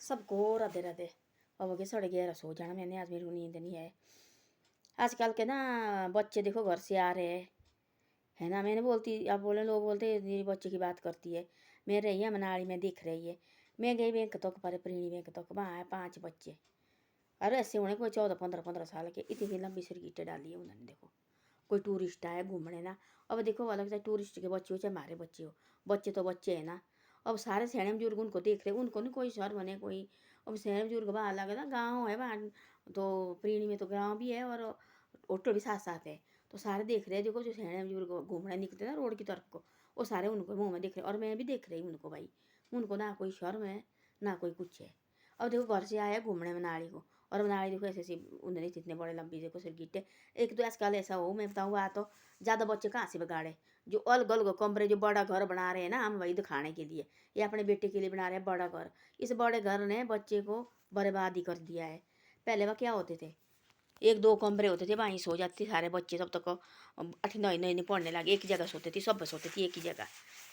सबको राधे राधे। अब हो गया 11:30, सो जाना मैंने, आज मेरी को नींद नहीं है। आजकल के ना बच्चे देखो घर से आ रहे हैं, है ना। मैंने बोलती, अब बोले लोग बोलते मेरी बच्चे की बात करती है। मैं रही है मनाली में, दिख रही है। मैं गई बैंक तक, पर प्रीणी बैंक तक, वहाँ है 5 बच्चे। अरे ऐसे होने कोई 14-15 साल के, इतनी लंबी सिरगीटें डाली है उन्होंने। देखो कोई टूरिस्ट आया घूमने ना। अब देखो अलग से टूरिस्ट के बच्चे हो चाहे हमारे बच्चे हो, बच्चे तो बच्चे हैं ना। अब सारे सयाने बुजुर्ग उनको देख रहे, उनको नहीं कोई शर्म बने कोई। अब सयाने बुजुर्ग वहाँ अलग है ना, गाँव है वहाँ तो, प्रीणी में तो गाँव भी है और होटल भी साथ साथ है। तो सारे देख रहे हैं, देखो जो सयाने बुजुर्ग घूमने निकलते ना रोड की तरफ को, वो सारे उनको मुँह में देख रहे, और मैं भी देख रही उनको भाई। उनको ना कोई शर्म है ना कोई कुछ है। अब देखो घर से आया घूमने मनाली को, और मनाली देखो ऐसे ऐसे उन्होंने इतने बड़े लंबी देखो सिरगीटे। एक तो आजकल ऐसा हो, मैं बताऊँ बात तो, ज़्यादा बच्चे कहाँ से बिगाड़े। जो अलग अलग कमरे, जो बड़ा घर बना रहे हैं ना, हम वही दिखाने के लिए, ये अपने बेटे के लिए बना रहे हैं बड़ा घर। इस बड़े घर ने बच्चे को बर्बादी कर दिया है। पहले वह क्या होते थे, 1-2 कमरे होते थे, वहीं सो जाते थे सारे बच्चे। तब तक 8-9 पढ़ने लगे, एक ही जगह सोते थे, सब सोते थे एक ही जगह।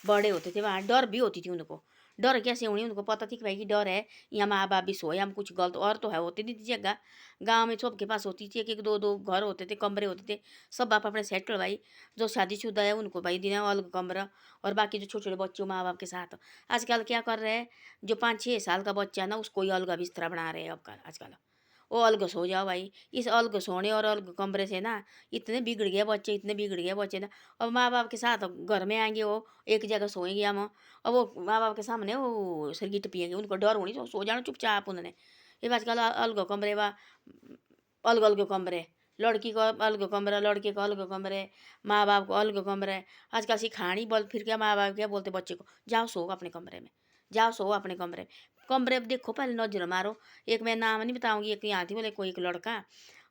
बड़े होते थे वहाँ, डर भी होती थी उनको। डर कैसे होनी, उनको पता थी कि भाई कि डर है, यहाँ माँ बाप भी सोए, हम कुछ गलत और तो है होती नहीं थी जगह। गाँव में सबके पास होती थी, 1-1 2-2 घर होते थे, कमरे होते थे। सब बाप अपने सेटल भाई, जो शादीशुदा है उनको भाई देना अलग कमरा, और बाकी जो छोटे छोटे बच्चे माँ बाप के साथ। आजकल क्या कर रहे हैं, जो 5-6 साल का बच्चा है ना, उसको ही अलग बिस्तरा बना रहे हैं अब आजकल। वो अलग सो जाओ भाई। इस अलग सोने और अलग कमरे से ना इतने बिगड़ गए बच्चे, इतने बिगड़ गए बच्चे ना। अब माँ बाप के साथ घर में आएंगे, वो एक जगह सोएंगे हम। अब वो माँ बाप के सामने वो सिरगिट पिएंगे, उनको डर होनी तो सो जाना चुपचाप उन्होंने। ये आजकल अलग कमरे व अलग अलग कमरे, लड़की को अलग कमरा, लड़के को अलग कमरे, माँ बाप को अलग कमरे। आजकल सिखानी बोल, फिर क्या माँ बाप क्या बोलते बच्चे को, जाओ सो अपने कमरे में, जाओ सो अपने कमरे में। कमरे में देखो पहले नजर मारो। एक मैं नाम नहीं बताऊंगी, एक यहाँ थी बोले कोई एक लड़का,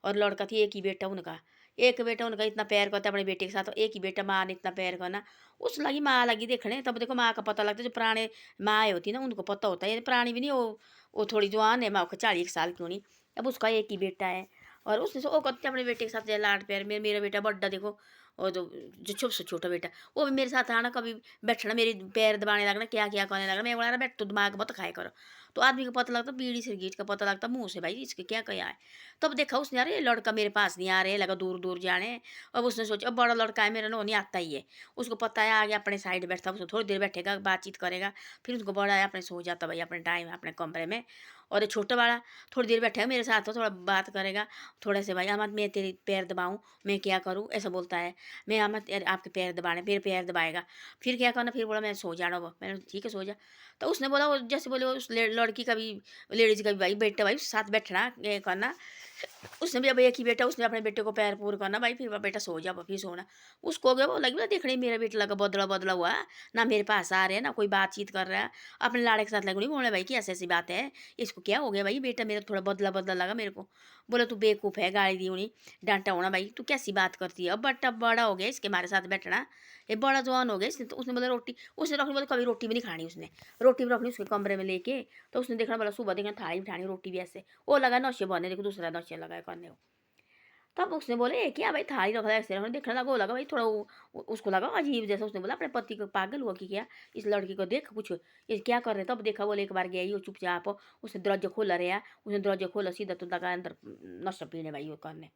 और लड़का थी एक ही बेटा उनका। एक बेटा उनका इतना प्यार करता अपने बेटे के साथ, एक ही बेटा, माँ ने इतना प्यार करना। उस लगी माँ लगी देखने, तब देखो माँ का पता लगता है। जो पुराने माँ होती है ना, उनको पता होता है। ये पुरानी भी नहीं, वो थोड़ी जवान है, माँ को 40 साल क्यों नहीं। अब उसका एक ही बेटा है, और उसने वो करते अपने बेटे के साथ लाड प्यार। मेरा बेटा बड्डा देखो, और जो छुप से छोटा बेटा, वो भी मेरे साथ आना, कभी बैठना, मेरे पैर दबाने लगना, क्या क्या करने लगना। मैं बोला रहा बैठ, तो दिमाग मत खाया करो। तो आदमी को पता लगता, बीड़ी सिरगीट का पता लगता मुंह से भाई, इसके क्या क्या है। तब देखा उसने, अरे लड़का मेरे पास नहीं आ रहे, लगा दूर दूर जाने। अब उसने सोचा अब बड़ा लड़का है मेरा, नो नहीं आता ही है। उसको पता है आगे अपने साइड बैठता, उसको थोड़ी देर बैठेगा, बातचीत करेगा, फिर उसको बड़ा है अपने सो जाता भाई अपने टाइम अपने कमरे में। और ये छोटा वाला थोड़ी देर बैठेगा मेरे साथ, तो थोड़ा बात करेगा, थोड़े से भाई अमत मैं तेरे पैर दबाऊँ, मैं क्या करूँ, ऐसा बोलता है। मैं अमत आपके पैर दबाने, मेरे पैर दबाएगा, फिर क्या करना, फिर बोला मैं सो जाना। वो मैंने ठीक है सो जा। तो उसने बोला, वो जैसे बोले उस लड़की का भी, लेडीज का भी भाई बेटा भाई साथ बैठना ये करना। उसने भी अब एक ही बेटा, उसने अपने बेटे को पैर पूर करना भाई, फिर बेटा सो जा, फिर सोना। उसको हो गया, वो लगी बोला देखने मेरा बेटा लगा बदला बदला हुआ, ना मेरे पास आ रहे हैं ना कोई बातचीत कर रहा है। अपने लाड़े के साथ लगी बोले भाई कि ऐसी ऐसी बात है, इसको क्या हो गया भाई, बेटा मेरा थोड़ा बदला बदला लगा मेरे को। बोला तू बेवकूफ़ है, गाली दी उन्हीं, डांटा होना भाई, तू कैसी बात करती है। अब बट्टा बड़ा हो गया इसके हमारे साथ बैठना, ये बड़ा जवान हो गया इसने। तो उसने बोला रोटी, उसने रखनी, बोला कभी रोटी भी नहीं खानी उसने, रोटी भी रखनी उसके कमरे में लेके। तो उसने देखना, बोला सुबह देखना थाली बिठानी, रोटी भी ऐसे। वो लगा नशे बने, देखो दूसरा नशे लगा करने को। तब उसने बोले ये क्या भाई, थाली रख रहा है ऐसे रखना, देखने लगा, वो लगा भाई थोड़ा उसको लगा अजीब जैसा। उसने बोला अपने पति को, पागल हुआ कि क्या, इस लड़की को देख कुछ ये क्या कर रहे। तब देखा, बोले एक बार गया ही वो चुपचाप, उसने दरवाजा खोला रहा, उसने दरवाजा खोला, सीधा तो लगा अंदर नशा पीने भाई वो करने।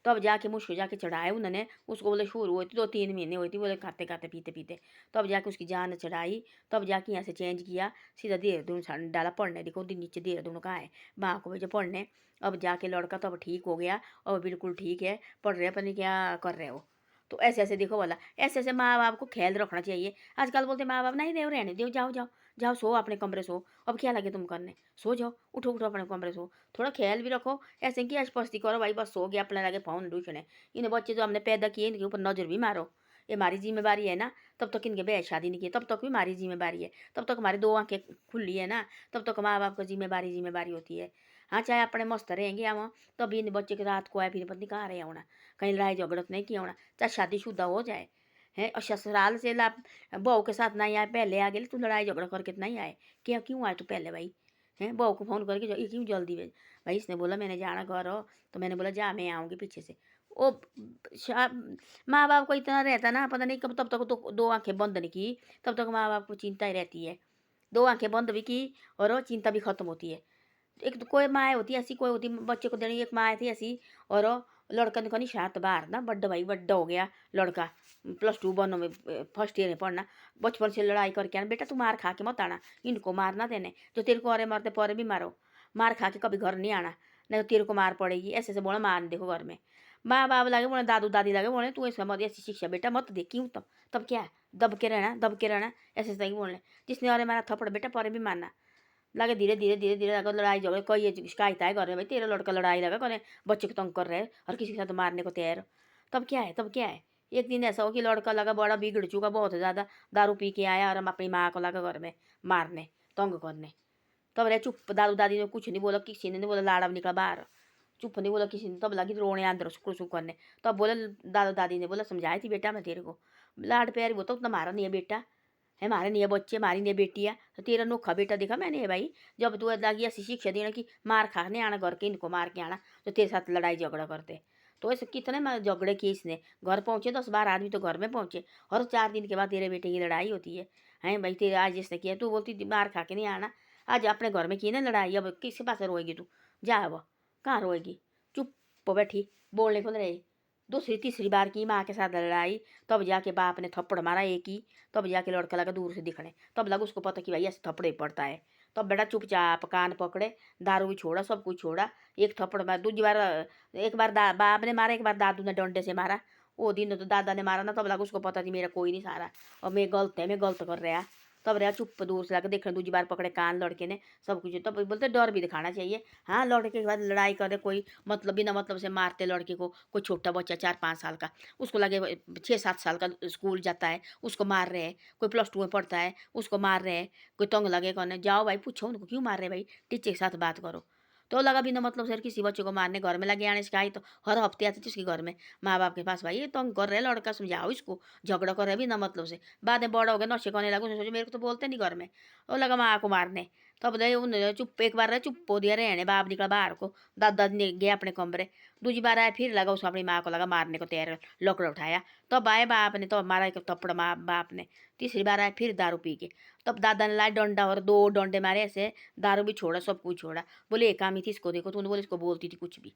तब जाके मुझको जाके चढ़ाए उन्होंने। उसको बोले शुरू हुई थी 2-3 महीने हुई थी, बोले खाते खाते पीते पीते। तब जाके उसकी जान चढ़ाई, तब जाके यहाँ से चेंज किया, सीधा देहरादून डाला पढ़ने। देखो दिन नीचे देहरादून कहाँ है, वहाँ को भेजा पढ़ने। अब जाके लड़का तब ठीक हो गया, और बिल्कुल ठीक है, पढ़ रहे, पता नहीं क्या कर रहे हो। तो ऐसे ऐसे देखो वाला, ऐसे ऐसे माँ बाप को ख्याल रखना चाहिए। आजकल बोलते माँ बाप नहीं दे रहने दो, जाओ जाओ जाओ सो अपने कमरे सो, अब क्या लगे तुम करने, सो जाओ, उठो उठो अपने कमरे सो, थोड़ा ख्याल भी रखो। ऐसे की अशपस्ती करो भाई, बस सो गया अपने लगे फोन दूसरे। इन बच्चे जो हमने पैदा किए इनके ऊपर नज़र भी मारो, ये हमारी जिम्मेवारी है ना। तब तक इनके ब्याह शादी नहीं की, तब तक भी हमारी जिम्मेवारी है। तब तक हमारी 2 आंखें खुली है ना, तब तक माँ बाप को जिम्मेवारी जिम्मेवारी होती है। हाँ चाहे अपने मस्त रहेंगे हम, तब इन बच्चे के रात को आए, फिर पत्नी कहाँ रहे होना, कहीं लड़ाई झगड़त नहीं किया होना, चाहे शादीशुदा हो जाए है। और ससुराल से ला बहू के साथ नहीं आए, पहले आ गए तू लड़ाई झगड़ा करके नहीं आए, क्या क्यों आए तू पहले भाई, हैं बहू को फ़ोन करके ये क्यों जल्दी भेज। भाई इसने बोला मैंने जाना घर हो, तो मैंने बोला जा मैं आऊँगी पीछे से। वो माँ बाप को इतना रहता ना, पता नहीं कब, तब तक तो 2 आंखें बंद नहीं की, तब तक माँ बाप को चिंता ही रहती है। 2 आँखें बंद भी की और वो चिंता भी खत्म होती है। एक तो कोई माँ होती है ऐसी, कोई होती बच्चे को देने, एक माँ थी ऐसी। और वो लड़का ने कनी सात बार ना, बड्डा भाई बड्डा हो गया लड़का, +2 1 में फर्स्ट ईयर में पढ़ना। बचपन से लड़ाई करके आना, बेटा तू मार खा के मत आना, इनको मार ना देने, जो तेरे को अरे मरते परे भी मारो, मार खा के कभी घर नहीं आना, नहीं तो तेरे को मार पड़ेगी। ऐसे ऐसे बोला, मार देखो घर में। माँ बाप लगे बोले, दादू दादी लगे बोले, तू ऐसा मत, ऐसी शिक्षा बेटा मत दे। क्यों? तब क्या है, दब के रहना, दब के रहना, ऐसे ऐसे बोलने। जिसने अरे मारा थप्पड़, बेटा परे भी मारना। लगे धीरे धीरे धीरे धीरे लगा लड़ाई झगड़े, कई ये शिकायत है घर में, भाई तेरा लड़का लड़ाई लगा करे, बच्चे को तंग कर रहे हैं और किसी के साथ मारने को तैयार हो। तब क्या है, तब क्या है। एक दिन ऐसा हो कि लड़का लगा बड़ा बिगड़ चुका बहुत ज़्यादा, दारू पी के आया और हम अपनी माँ को लगा घर में मारने, तंग करने। तब रहे चुप, दादू दादी ने कुछ नहीं बोला, किसी ने नहीं बोला, लाड़ा निकला बाहर, चुप नहीं बोला किसी ने। तब लगी रोने अंदर सुख सुख करने। तब बोले, दादा दादी ने बोला, समझाई थी बेटा मैं तेरे को, लाड प्यारी वो तो उतना मारा नहीं है बेटा, है हमारे नहीं है बच्चे, हमारी नहीं बेटियाँ, तो तेरा नोखा बेटा देखा मैंने है भाई। जब तू लगी ऐसी शिक्षा देना कि मार खाने आना घर के, इनको मार के आना, तो तेरे साथ लड़ाई झगड़ा करते। तो ऐसे कितने झगड़े किए इसने, घर पहुँचे 10 12 आदमी तो घर में पहुँचे, और 4 दिन के बाद तेरे बेटे की लड़ाई होती है। हैं भाई, तेरे आज इसने किया, तू बोलती मार खा के नहीं आना, आज अपने घर में की ना लड़ाई, अब किसके पास रोएगी तू? जा अब, कहाँ रोएगी? चुप बैठी, बोलने को नहीं रही। दूसरी तीसरी बार की माँ के साथ लड़ाई, तब जाके बाप ने थप्पड़ मारा एक ही। तब जाके लड़का लगा दूर से दिखने, तब लगा उसको पता कि भाई ऐसे थप्पड़े पड़ता है। तब बेटा चुपचाप कान पकड़े, दारू भी छोड़ा, सब कुछ छोड़ा। एक थप्पड़ मार, दूसरी बार एक बार बाप ने मारा, एक बार दादू ने डंडे से मारा। वो दिन तो दादा ने मारा ना, तब लगा उसको पता थी मेरा कोई नहीं सारा, और मैं गलत है, मैं गलत कर रहा। तब रहा चुप, दूर से लगा देखने, दूसरी बार पकड़े कान लड़के ने, सब कुछ। तब बोलते डर भी दिखाना चाहिए। हाँ, लड़के के बाद लड़ाई करे कोई, मतलब बिना मतलब से मारते लड़के को, कोई छोटा बच्चा 4 5 साल का, उसको लगे 6 7 साल का, स्कूल जाता है, उसको मार रहे हैं। कोई +2 में पढ़ता है, उसको मार रहे हैं। कोई तंग लगे कहने, जाओ भाई पूछो उनको क्यों मार रहे हैं भाई, टीचर के साथ बात करो। तो लगा बिना मतलब से किसी बच्चे को मारने, घर में लगे आने शिकायत, तो हर हफ्ते आती थी उसके घर में माँ बाप के पास, भाई ये तंग कर रहे हैं लड़का, समझाओ इसको, झगड़ा कर रहे हैं बिना मतलब से। बाद में बड़ा हो गया, नशे करने लगा, उसने सोचा मेरे को तो बोलते नहीं घर में, और लगा माँ को मारने। तब रहे उन चुप, एक बार रहे चुप हो दिया रहने, बाप निकला बाहर को, दादा ने गया अपने कमरे। दूसरी बार आया, फिर लगा उसको अपनी माँ को लगा मारने को तैयार, लकड़ा उठाया। तब आए बाप ने, तो मारा एक थप्पड़ माँ बाप ने। तीसरी बार आया फिर दारू पी के, तब दादा ने लाया डंडा और 2 डंडे मारे ऐसे, दारू भी छोड़ा, सब कुछ छोड़ा। बोले एक काम ही थी, इसको देखो, तूने बोले इसको बोलती थी कुछ भी।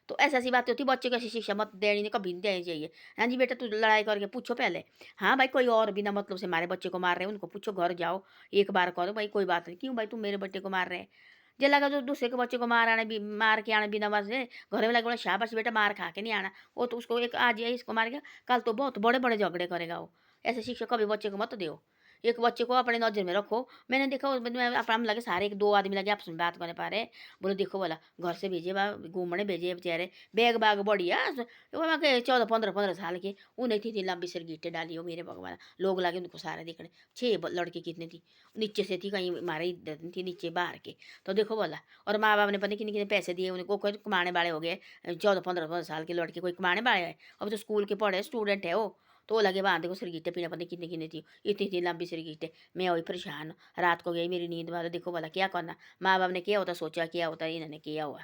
तो ऐसी ऐसी बातें होती, बच्चे को ऐसी शिक्षा मत देनी, नहीं कभी नहीं देनी चाहिए। हाँ जी बेटा, तू लड़ाई करके पूछो पहले। हाँ भाई, कोई और बिना मतलब से हमारे बच्चे को मार रहे हैं, उनको पूछो, घर जाओ, एक बार करो भाई, कोई बात नहीं, क्यों भाई तुम मेरे बेटे को मार रहे हैं। जे लगा जो दूसरे के बच्चे को मार आने भी, मार के आने बिना वजह से, घर में लगे बोला शाबाश बेटा, मार खा के नहीं आना। वो तो उसको एक आज ये इसको मार गया, कल तो बहुत बड़े बड़े झगड़े करेगा वो। ऐसे शिक्षा कभी बच्चे को मत दो। एक बच्चे को अपने नज़र में रखो। मैंने देखा हम लगे सारे, एक 2 आदमी लगे आपस में बात करने पा रहे, बोले देखो बोला घर से भेजे बा, घूमने भेजे बेचारे, बैग बाग बढ़िया, वहाँ के 14 15 15 साल के, उन्हें थी लंबी सरगीटे डाली हो मेरे भगवान, लोग लगे उनको सारे देखने। 6 लड़के कितने थी, नीचे से थी, कहीं मारे थी नीचे बाहर के। तो देखो बोला, और माँ बाप ने पता नहीं कितने कितने पैसे दिए उनको, कोई कमाने वाले हो गए, 14 15 15 साल के लड़के कोई कमाने वाले है, अब तो स्कूल के पढ़े स्टूडेंट है वो। तो वो लगे वहाँ देखो सरगीटे पीने, पता नहीं कितने कितने थी, इतनी इतनी लंबी सरगीटे। मैं वही परेशान, रात को गई मेरी नींद में, देखो बोला क्या करना, माँ बाप ने किया होता, सोचा किया होता, इन्होंने किया हुआ।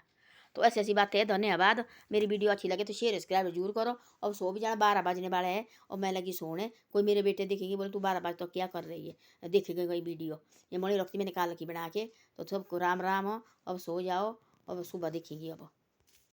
तो ऐसी ऐसी बातें हैं। धन्यवाद। मेरी वीडियो अच्छी लगे तो शेयर सब्सक्राइब जरूर करो। और सो भी जाना, 12 बजने वाले हैं और मैं लगी सोने। कोई मेरे बेटे देखेंगे बोले तू 12 बजे तो क्या कर रही है, देखेंगे कोई वीडियो, ये मणि रखती मैंने काल की बना के। तो सबको राम राम हो, अब सो जाओ, अब सुबह देखेंगी अब।